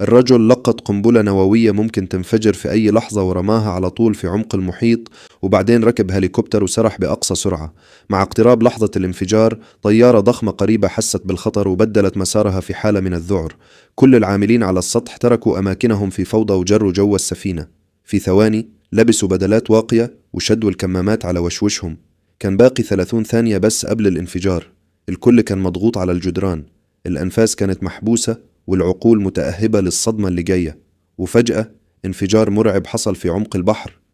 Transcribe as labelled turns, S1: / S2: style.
S1: الرجل لقط قنبلة نووية ممكن تنفجر في أي لحظة ورماها على طول في عمق المحيط، وبعدين ركب هليكوبتر وسرح بأقصى سرعة. مع اقتراب لحظة الانفجار طيارة ضخمة قريبة حست بالخطر وبدلت مسارها في حالة من الذعر. كل العاملين على السطح تركوا أماكنهم في فوضى وجروا جو السفينة. في ثواني لبسوا بدلات واقية وشدوا الكمامات على وشوشهم. كان باقي 30 ثانية بس قبل الانفجار. الكل كان مضغوط على الجدران، الأنفاس كانت محبوسة والعقول متأهبة للصدمة اللي جاية. وفجأة انفجار مرعب حصل في عمق البحر.